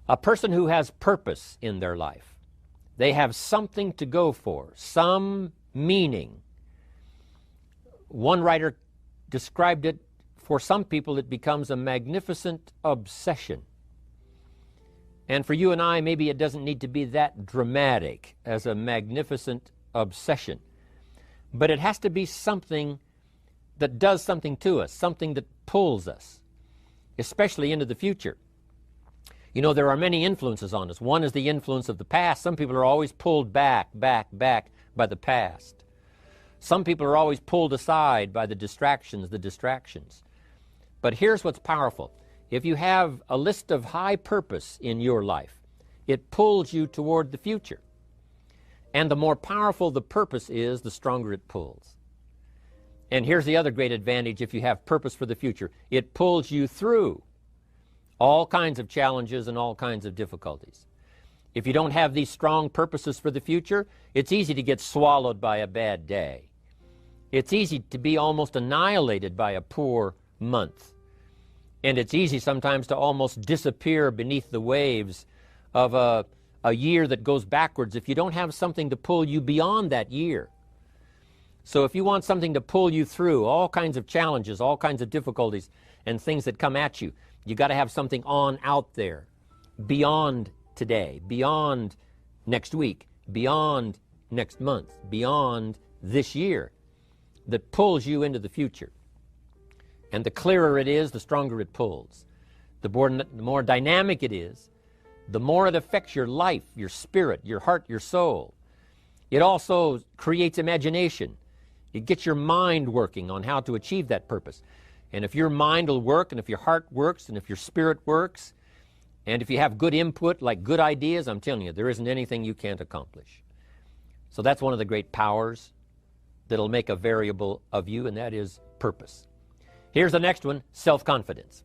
A person who has purpose in their life, they have something to go for, some meaning. One writer described it, for some people it becomes a magnificent obsession. And for you and I, maybe it doesn't need to be that dramatic as a magnificent obsession. But it has to be something that does something to us, something that pulls us, especially into the future. You know, there are many influences on us. One is the influence of the past. Some people are always pulled back by the past. Some people are always pulled aside by the distractions. But here's what's powerful. If you have a list of high purpose in your life, it pulls you toward the future. And the more powerful the purpose is, the stronger it pulls. And here's the other great advantage if you have purpose for the future. It pulls you through all kinds of challenges and all kinds of difficulties. If you don't have these strong purposes for the future, it's easy to get swallowed by a bad day. It's easy to be almost annihilated by a poor month. And it's easy sometimes to almost disappear beneath the waves of a year that goes backwards if you don't have something to pull you beyond that year. So if you want something to pull you through all kinds of challenges, all kinds of difficulties and things that come at you, you got to have something on out there beyond today, beyond next week, beyond next month, beyond this year, that pulls you into the future. And the clearer it is, the stronger it pulls. The more dynamic it is, the more it affects your life, your spirit, your heart, your soul. It also creates imagination. It gets your mind working on how to achieve that purpose. And if your mind will work, and if your heart works, and if your spirit works, and if you have good input, like good ideas, I'm telling you, there isn't anything you can't accomplish. So that's one of the great powers that'll make a variable of you, and that is purpose. Here's the next one, self-confidence.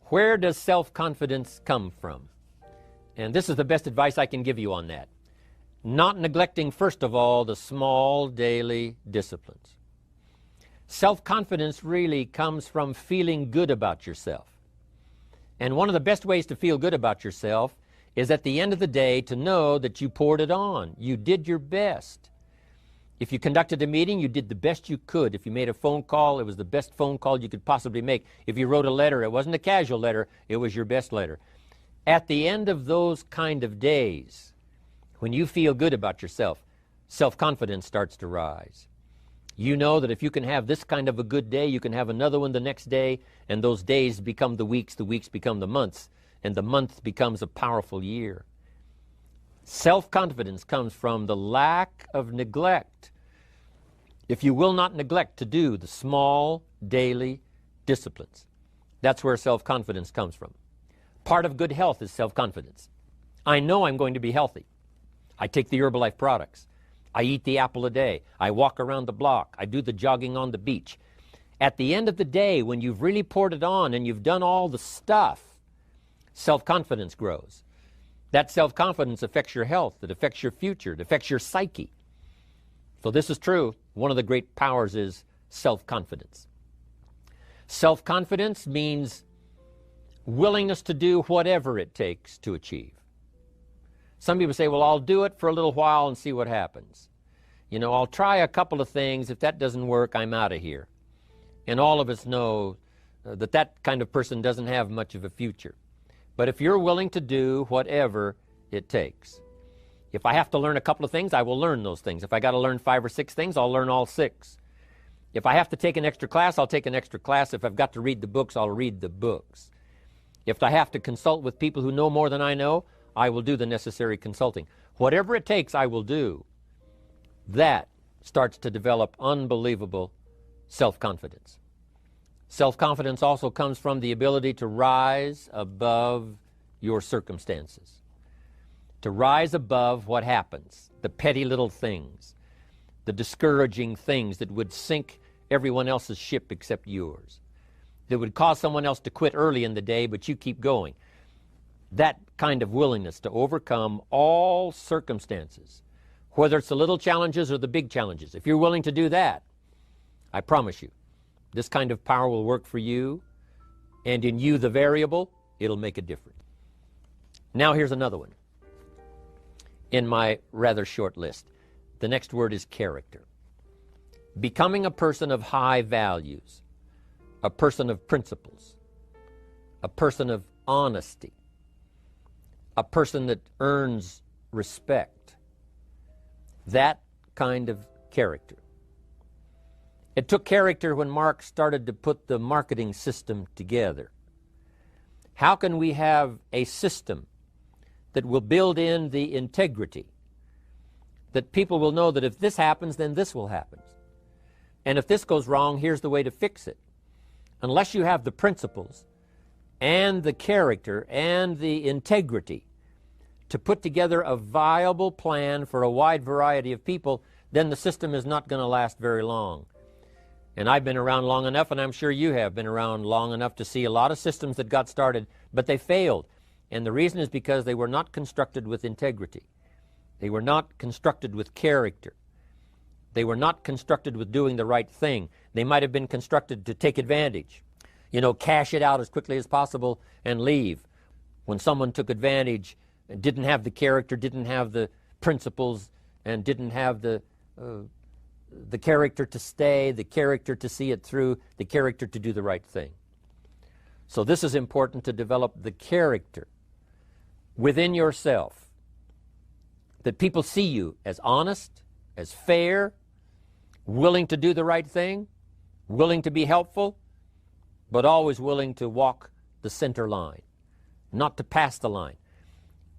Where does self-confidence come from? And this is the best advice I can give you on that. Not neglecting, first of all, the small daily disciplines. Self-confidence really comes from feeling good about yourself. And one of the best ways to feel good about yourself is at the end of the day to know that you poured it on. You did your best. If you conducted a meeting, you did the best you could. If you made a phone call, it was the best phone call you could possibly make. If you wrote a letter, it wasn't a casual letter, it was your best letter. At the end of those kind of days, when you feel good about yourself, self-confidence starts to rise. You know that if you can have this kind of a good day, you can have another one the next day, and those days become the weeks become the months, and the month becomes a powerful year. Self-confidence comes from the lack of neglect. If you will not neglect to do the small daily disciplines, that's where self-confidence comes from. Part of good health is self-confidence. I know I'm going to be healthy. I take the Herbalife products. I eat the apple a day. I walk around the block. I do the jogging on the beach. At the end of the day, when you've really poured it on and you've done all the stuff, self-confidence grows. That self-confidence affects your health. It affects your future. It affects your psyche. So this is true. One of the great powers is self-confidence. Self-confidence means willingness to do whatever it takes to achieve. Some people say, well, I'll do it for a little while and see what happens. You know, I'll try a couple of things. If that doesn't work, I'm out of here. And all of us know that that kind of person doesn't have much of a future. But if you're willing to do whatever it takes, if I have to learn a couple of things, I will learn those things. If I got to learn 5 or 6 things, I'll learn all 6. If I have to take an extra class, I'll take an extra class. If I've got to read the books, I'll read the books. If I have to consult with people who know more than I know, I will do the necessary consulting. Whatever it takes, I will do. That starts to develop unbelievable self-confidence. Self-confidence also comes from the ability to rise above your circumstances, to rise above what happens, the petty little things, the discouraging things that would sink everyone else's ship except yours, that would cause someone else to quit early in the day, but you keep going. That kind of willingness to overcome all circumstances, whether it's the little challenges or the big challenges. If you're willing to do that, I promise you, this kind of power will work for you, and in you, the variable, it'll make a difference. Now here's another one in my rather short list. The next word is character. Becoming a person of high values, a person of principles, a person of honesty, a person that earns respect. That kind of character. It took character when Mark started to put the marketing system together. How can we have a system that will build in the integrity, that people will know that if this happens, then this will happen. And if this goes wrong, here's the way to fix it. Unless you have the principles and the character and the integrity to put together a viable plan for a wide variety of people, then the system is not going to last very long. And I've been around long enough, and I'm sure you have been around long enough to see a lot of systems that got started, but they failed. And the reason is because they were not constructed with integrity. They were not constructed with character. They were not constructed with doing the right thing. They might have been constructed to take advantage. Cash it out as quickly as possible and leave. When someone took advantage, didn't have the character, didn't have the principles, and didn't have the character to stay, the character to see it through, the character to do the right thing. So this is important, to develop the character within yourself, that people see you as honest, as fair, willing to do the right thing, willing to be helpful, but always willing to walk the center line, not to pass the line.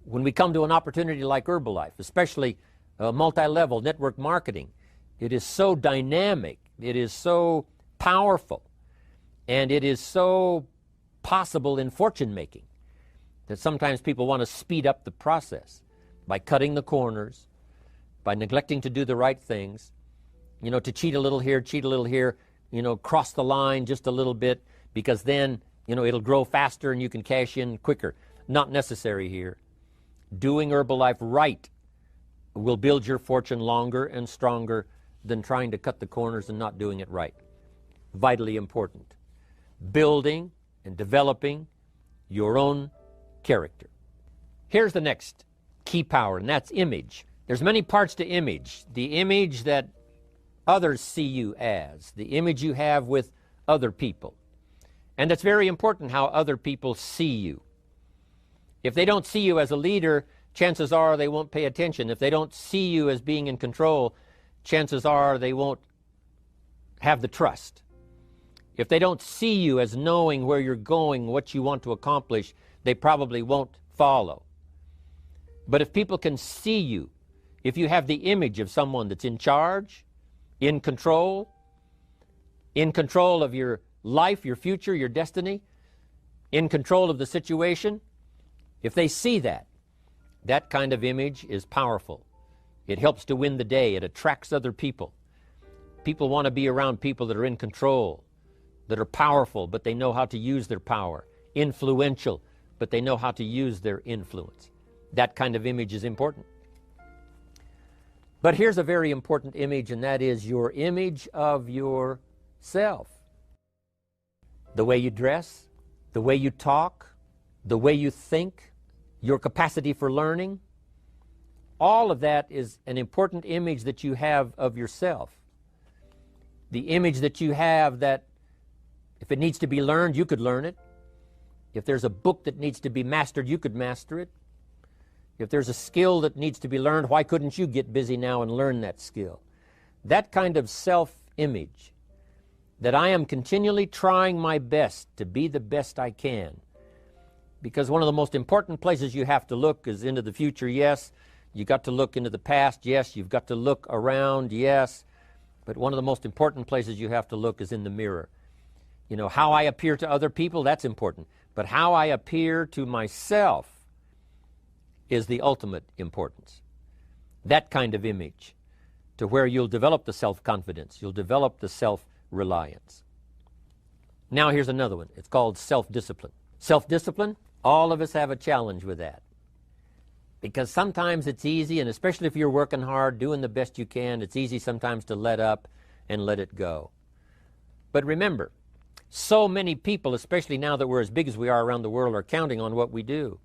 When we come to an opportunity like Herbalife, especially multi-level network marketing, it is so dynamic, it is so powerful, and it is so possible in fortune making that sometimes people want to speed up the process by cutting the corners, by neglecting to do the right things, to cheat a little here, cross the line just a little bit, because then, it'll grow faster and you can cash in quicker. Not necessary here. Doing Herbalife right will build your fortune longer and stronger than trying to cut the corners and not doing it right. Vitally important. Building and developing your own character. Here's the next key power, and that's image. There's many parts to image. The image that others see you as, the image you have with other people. And it's very important how other people see you. If they don't see you as a leader, chances are they won't pay attention. If they don't see you as being in control, chances are they won't have the trust. If they don't see you as knowing where you're going, what you want to accomplish, they probably won't follow. But if people can see you, if you have the image of someone that's in charge, in control of your life, your future, your destiny, in control of the situation, if they see that, that kind of image is powerful. It helps to win the day. It attracts other people. People want to be around people that are in control, that are powerful, but they know how to use their power, influential, but they know how to use their influence. That kind of image is important. But here's a very important image, and that is your image of yourself. The way you dress, the way you talk, the way you think, your capacity for learning, all of that is an important image that you have of yourself. The image that you have that if it needs to be learned, you could learn it. If there's a book that needs to be mastered, you could master it. If there's a skill that needs to be learned, why couldn't you get busy now and learn that skill? That kind of self-image, that I am continually trying my best to be the best I can. Because one of the most important places you have to look is into the future, yes. You got to look into the past, yes. You've got to look around, yes. But one of the most important places you have to look is in the mirror. How I appear to other people, that's important. But how I appear to myself is the ultimate importance. That kind of image, to where you'll develop the self-confidence, you'll develop the self-reliance. Now here's another one. It's called self-discipline. Self-discipline, all of us have a challenge with that. Because sometimes it's easy, and especially if you're working hard, doing the best you can, it's easy sometimes to let up and let it go. But remember, so many people, especially now that we're as big as we are around the world, are counting on what we do.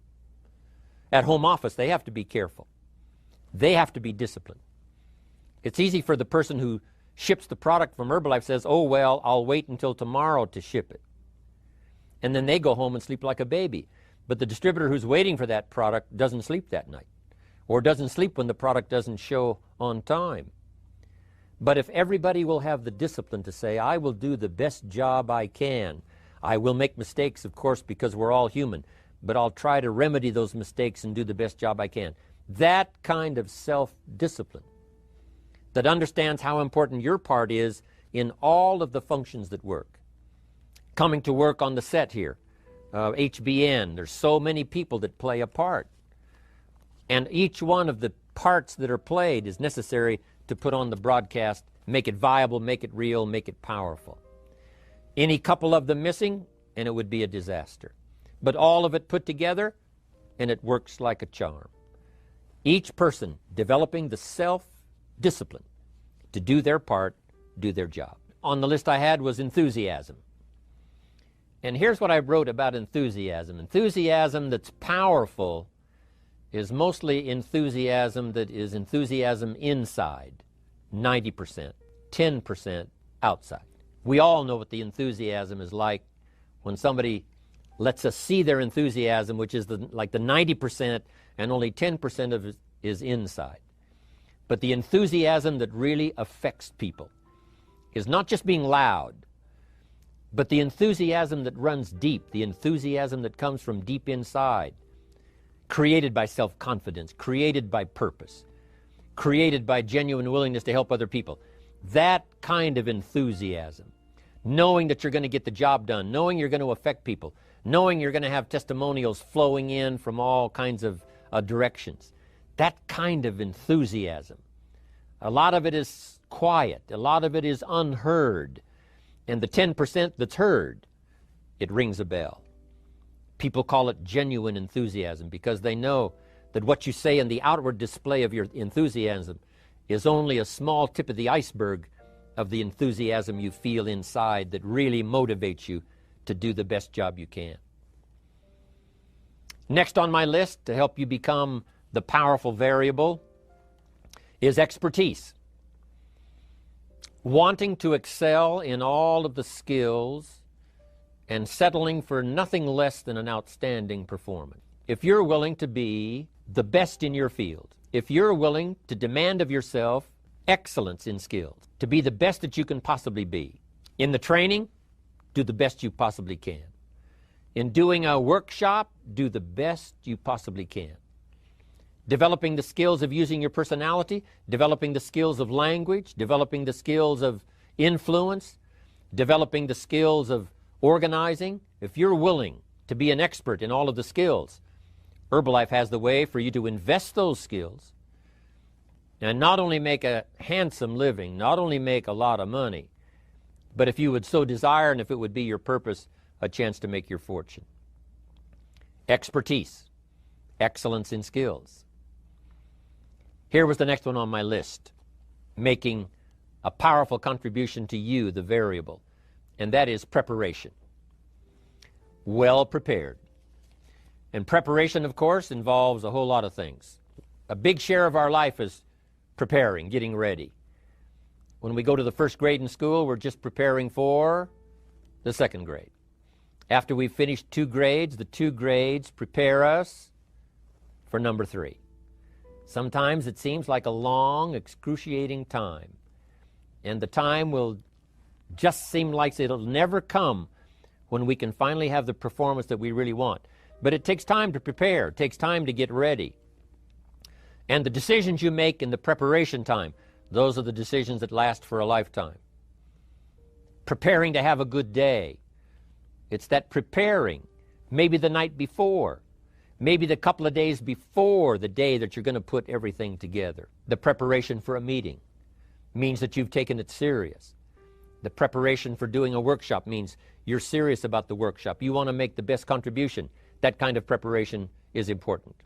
At home office, they have to be careful. They have to be disciplined. It's easy for the person who ships the product from Herbalife says, oh, well, I'll wait until tomorrow to ship it. And then they go home and sleep like a baby. But the distributor who's waiting for that product doesn't sleep that night, or doesn't sleep when the product doesn't show on time. But if everybody will have the discipline to say, I will do the best job I can. I will make mistakes, of course, because we're all human, but I'll try to remedy those mistakes and do the best job I can. That kind of self-discipline that understands how important your part is in all of the functions that work. Coming to work on the set here, HBN, there's so many people that play a part. And each one of the parts that are played is necessary to put on the broadcast, make it viable, make it real, make it powerful. Any couple of them missing, and it would be a disaster. But all of it put together, and it works like a charm. Each person developing the self-discipline to do their part, do their job. On the list I had was enthusiasm. And here's what I wrote about enthusiasm. Enthusiasm that's powerful is mostly enthusiasm that is enthusiasm inside, 90%, 10% outside. We all know what the enthusiasm is like when somebody lets us see their enthusiasm, which is like the 90%, and only 10% of it is inside. But the enthusiasm that really affects people is not just being loud, but the enthusiasm that runs deep, the enthusiasm that comes from deep inside, created by self-confidence, created by purpose, created by genuine willingness to help other people. That kind of enthusiasm, knowing that you're going to get the job done, knowing you're going to affect people, knowing you're going to have testimonials flowing in from all kinds of directions. That kind of enthusiasm. A lot of it is quiet. A lot of it is unheard. And the 10% that's heard, it rings a bell. People call it genuine enthusiasm because they know that what you say in the outward display of your enthusiasm is only a small tip of the iceberg of the enthusiasm you feel inside that really motivates you to do the best job you can. Next on my list to help you become the powerful variable is expertise. Wanting to excel in all of the skills and settling for nothing less than an outstanding performance. If you're willing to be the best in your field, if you're willing to demand of yourself excellence in skills, to be the best that you can possibly be. In the training, do the best you possibly can. In doing a workshop, do the best you possibly can. Developing the skills of using your personality, developing the skills of language, developing the skills of influence, developing the skills of organizing. If you're willing to be an expert in all of the skills, Herbalife has the way for you to invest those skills and not only make a handsome living, not only make a lot of money, but if you would so desire and if it would be your purpose, a chance to make your fortune. Expertise, excellence in skills. Here was the next one on my list, making a powerful contribution to you, the variable, and that is preparation. Well prepared. And preparation, of course, involves a whole lot of things. A big share of our life is preparing, getting ready. When we go to the first grade in school, we're just preparing for the second grade. After we've finished 2 grades, the 2 grades prepare us for number 3. Sometimes it seems like a long, excruciating time. And the time will just seem like it'll never come when we can finally have the performance that we really want. But it takes time to prepare. It takes time to get ready. And the decisions you make in the preparation time, those are the decisions that last for a lifetime. Preparing to have a good day. It's that preparing, maybe the night before, maybe the couple of days before the day that you're going to put everything together. The preparation for a meeting means that you've taken it serious. The preparation for doing a workshop means you're serious about the workshop. You want to make the best contribution. That kind of preparation is important.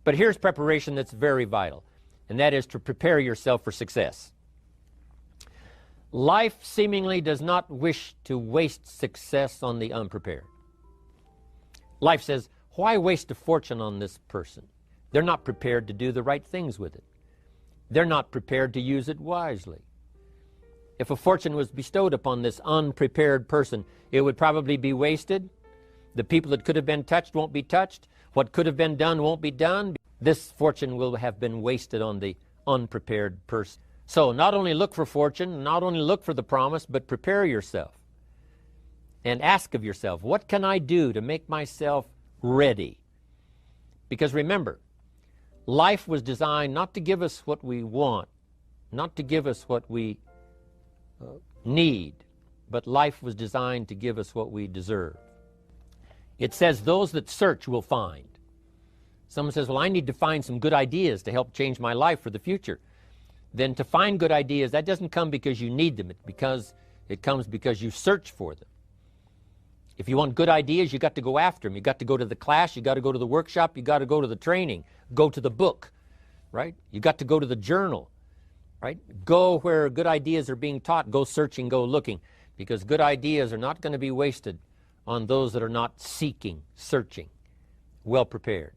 But here's preparation that's very vital, and that is to prepare yourself for success. Life seemingly does not wish to waste success on the unprepared. Life says, Why waste a fortune on this person? They're not prepared to do the right things with it. They're not prepared to use it wisely. If a fortune was bestowed upon this unprepared person, it would probably be wasted. The people that could have been touched won't be touched. What could have been done won't be done. This fortune will have been wasted on the unprepared person. So not only look for fortune, not only look for the promise, but prepare yourself. And ask of yourself, what can I do to make myself ready? Because remember, life was designed not to give us what we want, not to give us what we need, but life was designed to give us what we deserve. It says those that search will find. Someone says, well, I need to find some good ideas to help change my life for the future. Then to find good ideas, that doesn't come because you need them. It comes because you search for them. If you want good ideas, you got to go after them. You got to go to the class, you got to go to the workshop, you got to go to the training, go to the book, right? You got to go to the journal, right? Go where good ideas are being taught. Go searching, go looking, because good ideas are not going to be wasted on those that are not seeking, searching, well prepared.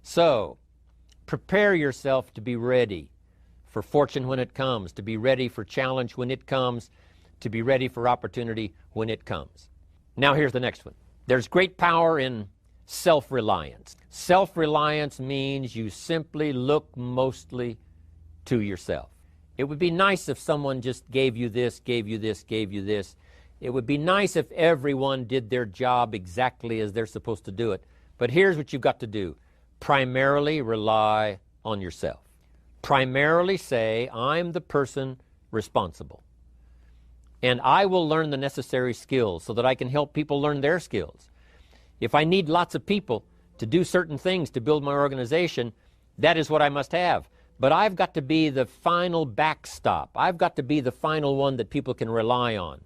So, prepare yourself to be ready for fortune when it comes, to be ready for challenge when it comes, to be ready for opportunity when it comes. Now here's the next one. There's great power in self-reliance. Self-reliance means you simply look mostly to yourself. It would be nice if someone just gave you this, gave you this, gave you this. It would be nice if everyone did their job exactly as they're supposed to do it. But here's what you've got to do. Primarily rely on yourself. Primarily say, I'm the person responsible. And I will learn the necessary skills so that I can help people learn their skills. If I need lots of people to do certain things to build my organization, that is what I must have. But I've got to be the final backstop. I've got to be the final one that people can rely on.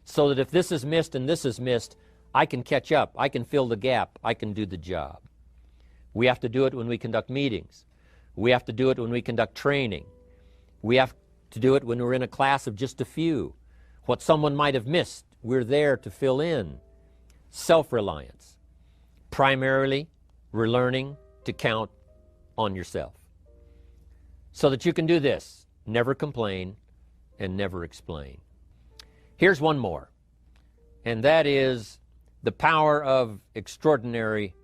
So that if this is missed and this is missed, I can catch up. I can fill the gap. I can do the job. We have to do it when we conduct meetings. We have to do it when we conduct training. We have to do it when we're in a class of just a few. What someone might have missed, we're there to fill in. Self-reliance. Primarily, we're learning to count on yourself. So that you can do this, never complain and never explain. Here's one more, and that is the power of extraordinary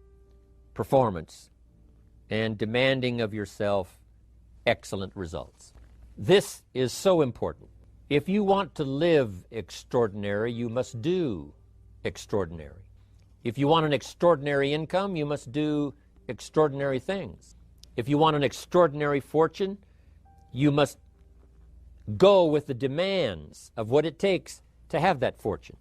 performance and demanding of yourself excellent results. This is so important. If you want to live extraordinary, you must do extraordinary. If you want an extraordinary income, you must do extraordinary things. If you want an extraordinary fortune, you must go with the demands of what it takes to have that fortune.